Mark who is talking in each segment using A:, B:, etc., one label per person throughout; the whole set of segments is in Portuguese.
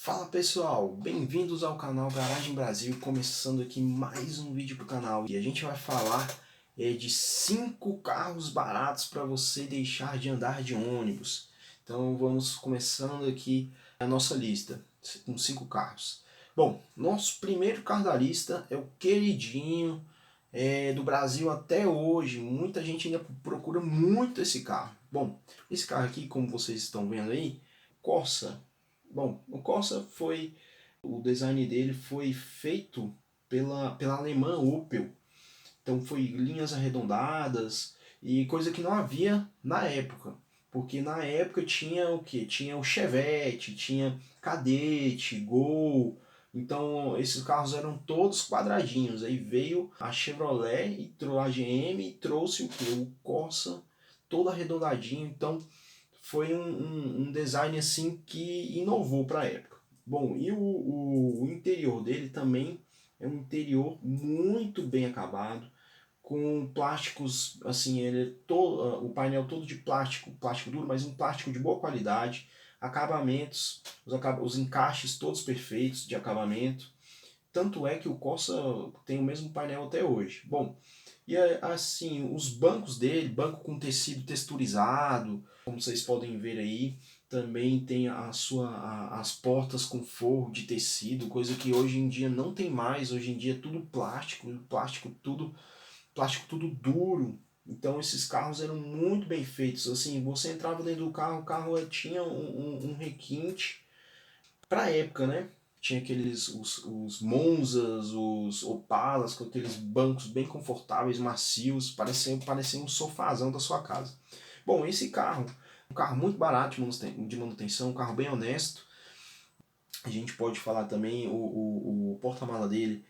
A: Fala pessoal, bem-vindos ao canal Garagem Brasil, começando aqui mais um vídeo pro canal. E a gente vai falar de 5 carros baratos para você deixar de andar de ônibus. Então vamos começando aqui a nossa lista com 5 carros. Bom, nosso primeiro carro da lista é o queridinho do Brasil até hoje. Muita gente ainda procura muito esse carro. Bom, esse carro aqui, como vocês estão vendo aí, Corsa. Bom, o Corsa o design dele foi feito pela alemã Opel. Então foi linhas arredondadas e coisa que não havia na época. Porque na época tinha o que? Tinha o Chevette, tinha Cadete, Gol. Então esses carros eram todos quadradinhos. Aí veio a Chevrolet e a GM e trouxe o que? O Corsa todo arredondadinho. Então foi um design assim que inovou para a época. Bom, e o interior dele também é um interior muito bem acabado, com plásticos, assim, o painel todo de plástico, plástico duro, mas um plástico de boa qualidade, acabamentos, os encaixes todos perfeitos de acabamento. Tanto é que o Corsa tem o mesmo painel até hoje. Bom, e assim, os bancos dele, banco com tecido texturizado, como vocês podem ver aí, também tem as portas com forro de tecido, coisa que hoje em dia não tem mais. Hoje em dia é tudo plástico tudo duro. Então esses carros eram muito bem feitos. Assim, você entrava dentro do carro, o carro tinha um requinte para a época, né? Tinha os Monzas, os Opalas, com aqueles bancos bem confortáveis, macios, parecia um sofazão da sua casa. Bom, esse carro, um carro muito barato de manutenção, um carro bem honesto. A gente pode falar também o porta-mala dele,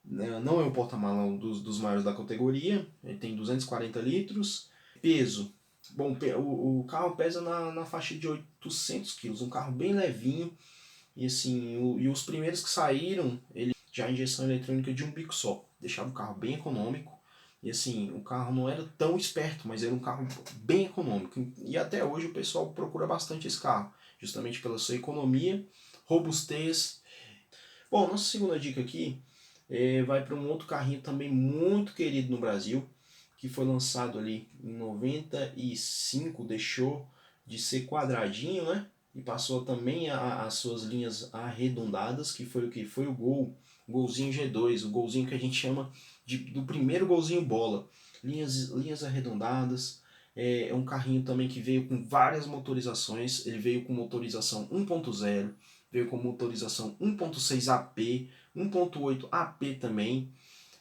A: né, não é um porta-mala dos maiores da categoria, ele tem 240 litros. Peso, bom, o carro pesa na faixa de 800 quilos, um carro bem levinho. E assim, e os primeiros que saíram, ele já a injeção eletrônica de um bico só, deixava o carro bem econômico. E assim, o carro não era tão esperto, mas era um carro bem econômico. E até hoje o pessoal procura bastante esse carro, justamente pela sua economia, robustez. Bom, nossa segunda dica aqui vai para um outro carrinho também muito querido no Brasil, que foi lançado ali em 95, deixou de ser quadradinho, né? E passou também as suas linhas arredondadas, que foi o que? Foi o o Golzinho G2, o Golzinho que a gente chama do primeiro Golzinho bola. Linhas arredondadas, é um carrinho também que veio com várias motorizações. Ele veio com motorização 1.0, veio com motorização 1.6 AP, 1.8 AP também,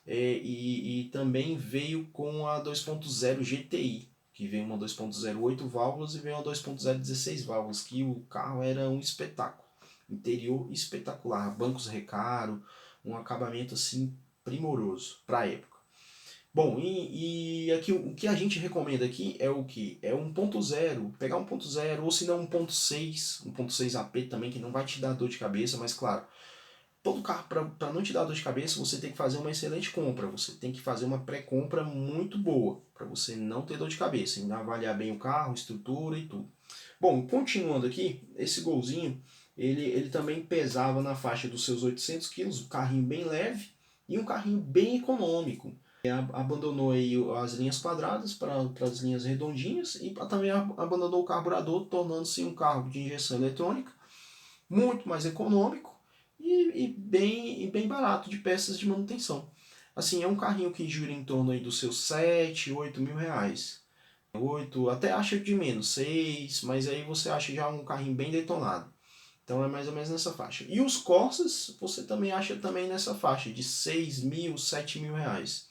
A: e também veio com a 2.0 GTI, que veio uma 2.0 8 válvulas e veio uma 2.0 16 válvulas, que o carro era um espetáculo. Interior espetacular, bancos recaro, um acabamento assim primoroso para a época. Bom, e aqui o que a gente recomenda aqui é o que? É 1.0, pegar 1.0 ou se não 1.6 AP também, que não vai te dar dor de cabeça, mas claro, todo carro, para não te dar dor de cabeça, você tem que fazer uma excelente compra, você tem que fazer uma pré-compra muito boa, para você não ter dor de cabeça, ainda avaliar bem o carro, estrutura e tudo. Bom, continuando aqui, esse Golzinho, ele também pesava na faixa dos seus 800 quilos, um carrinho bem leve e um carrinho bem econômico. Abandonou aí as linhas quadradas para as linhas redondinhas e também abandonou o carburador, tornando-se um carro de injeção eletrônica, muito mais econômico e bem barato de peças de manutenção. Assim, é um carrinho que gira em torno aí dos seus 7, 8 mil reais. 8, até acha de menos, 6, mas aí você acha já um carrinho bem detonado. Então é mais ou menos nessa faixa. E os Corsas você também acha também nessa faixa, de 6 mil, 7 mil reais.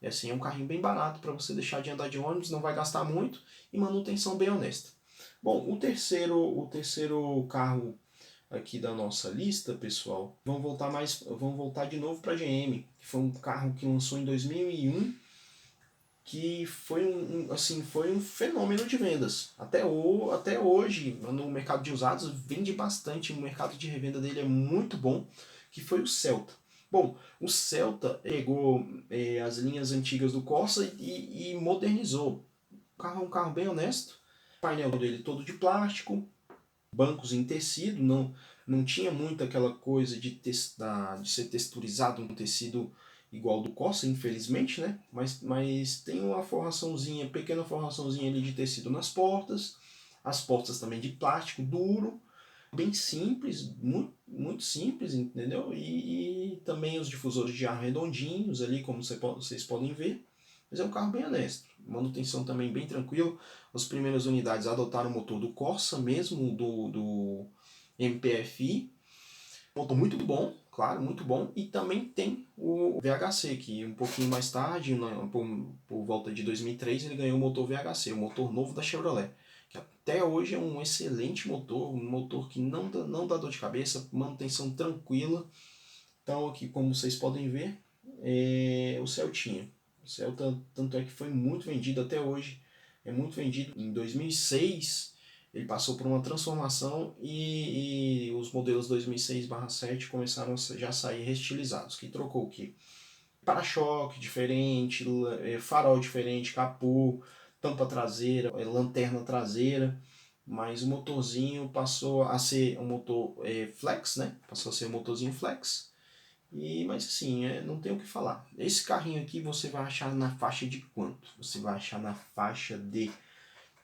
A: É assim, é um carrinho bem barato para você deixar de andar de ônibus, não vai gastar muito e manutenção bem honesta. Bom, o terceiro carro aqui da nossa lista, pessoal, vamos voltar de novo para a GM, que foi um carro que lançou em 2001, que foi assim, foi um fenômeno de vendas. Até hoje, no mercado de usados, vende bastante, o mercado de revenda dele é muito bom, que foi o Celta. Bom, o Celta pegou as linhas antigas do Corsa e modernizou. O carro é um carro bem honesto, o painel dele todo de plástico, bancos em tecido, não tinha muito aquela coisa de ser texturizado um tecido igual do Corsa, infelizmente, né? Mas tem uma forraçãozinha, pequena forraçãozinha ali de tecido nas portas, as portas também de plástico duro, bem simples, muito simples, entendeu? E também os difusores de ar redondinhos ali, como vocês podem ver. Mas é um carro bem honesto, manutenção também bem tranquila. As primeiras unidades adotaram o motor do Corsa mesmo, do MPFI. Motor muito bom, claro, muito bom. E também tem o VHC, que um pouquinho mais tarde, por volta de 2003, ele ganhou o motor VHC, o motor novo da Chevrolet. Que até hoje é um excelente motor, um motor que não dá dor de cabeça, manutenção tranquila. Então aqui, como vocês podem ver, é o Celtinha. O Celta, tanto é que foi muito vendido até hoje, é muito vendido. Em 2006, ele passou por uma transformação e os modelos 2006/7 começaram a já sair restilizados, que trocou o quê? Para-choque diferente, farol diferente, capô, tampa traseira, lanterna traseira, mas o motorzinho passou a ser um motor flex, né? Passou a ser um motorzinho flex. Mas assim, não tem o que falar. Esse carrinho aqui você vai achar na faixa de quanto? Você vai achar na faixa de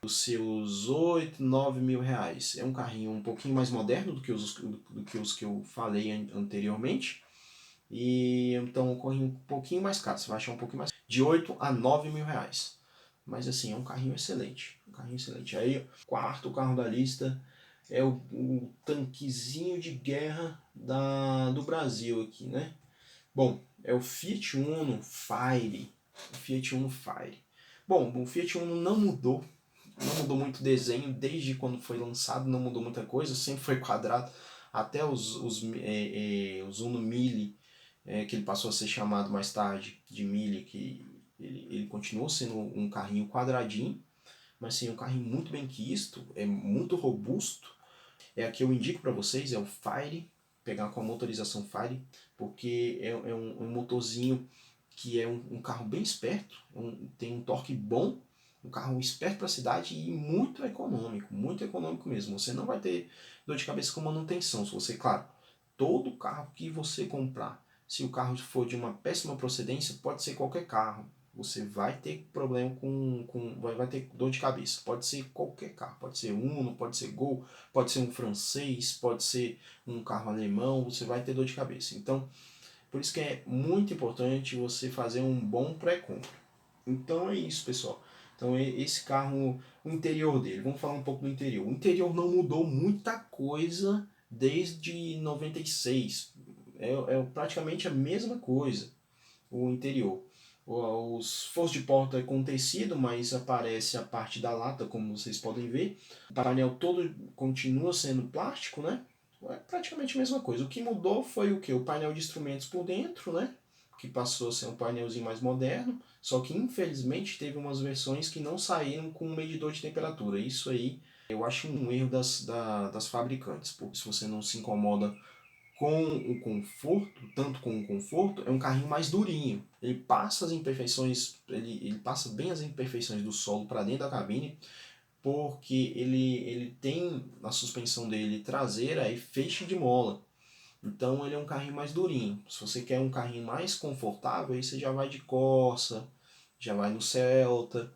A: os seus 8, 9 mil reais. É um carrinho um pouquinho mais moderno do que os que eu falei anteriormente. E então um carrinho um pouquinho mais caro. Você vai achar um pouquinho mais de 8 a 9 mil reais. Mas assim, é um carrinho excelente. Um carrinho excelente. Aí, quarto carro da lista é o tanquezinho de guerra do Brasil aqui, né? Bom, é o Fiat Uno Fire. O Fiat Uno Fire. Bom, o Fiat Uno não mudou muito o desenho desde quando foi lançado, não mudou muita coisa, sempre foi quadrado. Até os Uno Mille, que ele passou a ser chamado mais tarde de Mille, que ele continuou sendo um carrinho quadradinho, mas sim, um carrinho muito bem quisto, é muito robusto. É a que eu indico para vocês, é o Fire, pegar com a motorização Fire, porque é um motorzinho que é um carro bem esperto, tem um torque bom, um carro esperto para a cidade e muito econômico mesmo. Você não vai ter dor de cabeça com manutenção, se você, claro, todo carro que você comprar, se o carro for de uma péssima procedência, pode ser qualquer carro, você vai ter problema vai ter dor de cabeça. Pode ser qualquer carro, pode ser Uno, pode ser Gol, pode ser um francês, pode ser um carro alemão, você vai ter dor de cabeça. Então, por isso que é muito importante você fazer um bom pré-compra. Então é isso, pessoal. Então esse carro, o interior dele, vamos falar um pouco do interior. O interior não mudou muita coisa desde 96. É praticamente a mesma coisa, o interior. Os forros de porta é com tecido, mas aparece a parte da lata, como vocês podem ver. O painel todo continua sendo plástico, né? É praticamente a mesma coisa. O que mudou foi o que? O painel de instrumentos por dentro, né? Que passou a ser um painelzinho mais moderno. Só que infelizmente teve umas versões que não saíram com um medidor de temperatura. Isso aí eu acho um erro das fabricantes, porque se você não se incomoda com o conforto, tanto com o conforto, é um carrinho mais durinho. Ele passa as imperfeições, ele passa bem as imperfeições do solo para dentro da cabine, porque ele tem na suspensão dele traseira e feixe de mola. Então ele é um carrinho mais durinho. Se você quer um carrinho mais confortável, aí você já vai de Corsa, já vai no Celta.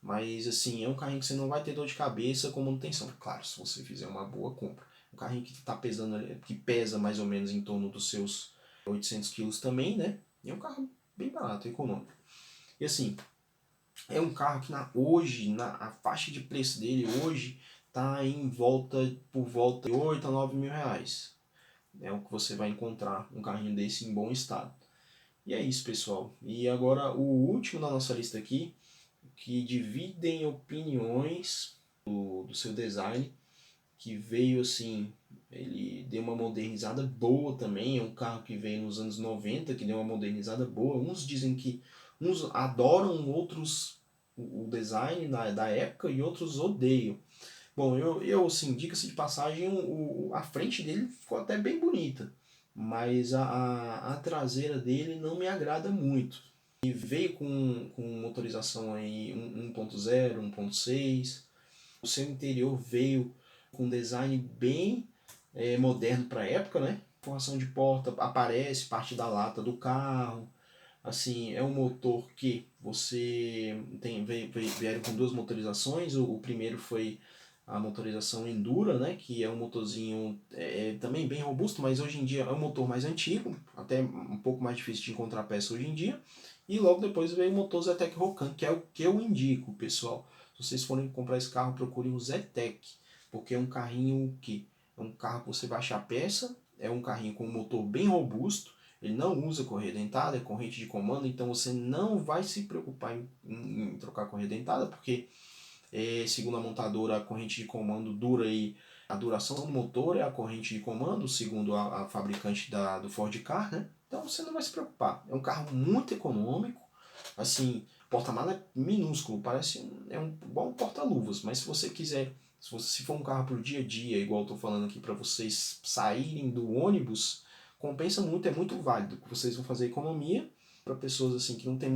A: Mas assim, é um carrinho que você não vai ter dor de cabeça com manutenção. Claro, se você fizer uma boa compra. Um carrinho que tá pesando, que pesa mais ou menos em torno dos seus 800 quilos também, né? E é um carro bem barato, econômico. E assim, é um carro que a faixa de preço dele hoje tá por volta de 8 a 9 mil reais. É o que você vai encontrar um carrinho desse em bom estado. E é isso, pessoal. E agora o último da nossa lista aqui, que dividem opiniões do seu design, que veio assim, ele deu uma modernizada boa também, é um carro que veio nos anos 90, que deu uma modernizada boa. Uns adoram, outros o design da época e outros odeiam. Bom, eu assim, diga-se de passagem, a frente dele ficou até bem bonita, mas a traseira dele não me agrada muito. E veio com motorização aí 1.0, 1.6, o seu interior veio com design bem moderno para a época, né? Forração de porta, aparece parte da lata do carro. Assim, é um motor que você vieram com duas motorizações. O primeiro foi a motorização Endura, né? Que é um motorzinho também bem robusto, mas hoje em dia é um motor mais antigo, até um pouco mais difícil de encontrar peça hoje em dia. E logo depois veio o motor Zetec Rocan, que é o que eu indico, pessoal. Se vocês forem comprar esse carro, procurem o Zetec, porque é um carrinho que é um carro que você vai achar peça, é um carrinho com um motor bem robusto, ele não usa correia dentada, é corrente de comando, então você não vai se preocupar em trocar correia dentada, porque segundo a montadora, a corrente de comando dura aí, a duração do motor é a corrente de comando, segundo a fabricante do Ford Ka, né? Então você não vai se preocupar. É um carro muito econômico, assim, porta-mala é minúsculo, parece igual um porta-luvas, mas se você quiser, se for um carro para o dia a dia, igual eu estou falando aqui para vocês saírem do ônibus, compensa muito, é muito válido, vocês vão fazer economia para pessoas assim que não tem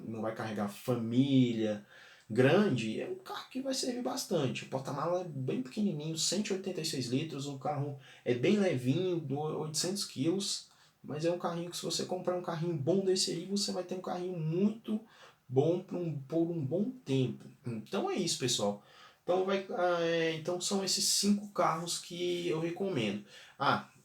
A: não vai carregar família grande, é um carro que vai servir bastante. O porta-mala é bem pequenininho, 186 litros, o carro é bem levinho, 800 quilos, mas é um carrinho que se você comprar um carrinho bom desse aí, você vai ter um carrinho muito bom por um bom tempo. Então é isso, pessoal. Então são esses 5 carros que eu recomendo.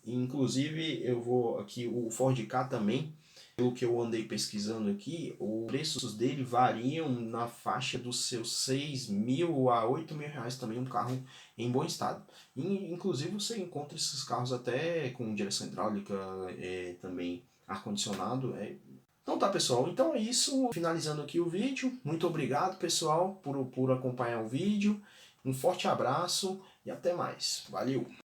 A: Inclusive eu vou aqui, o Ford Ka também, pelo que eu andei pesquisando aqui, os preços dele variam na faixa dos seus 6 mil a 8 mil reais também, um carro em bom estado. Inclusive você encontra esses carros até com direção hidráulica, também ar-condicionado. Então tá, pessoal, então é isso, finalizando aqui o vídeo. Muito obrigado, pessoal, por acompanhar o vídeo. Um forte abraço e até mais. Valeu!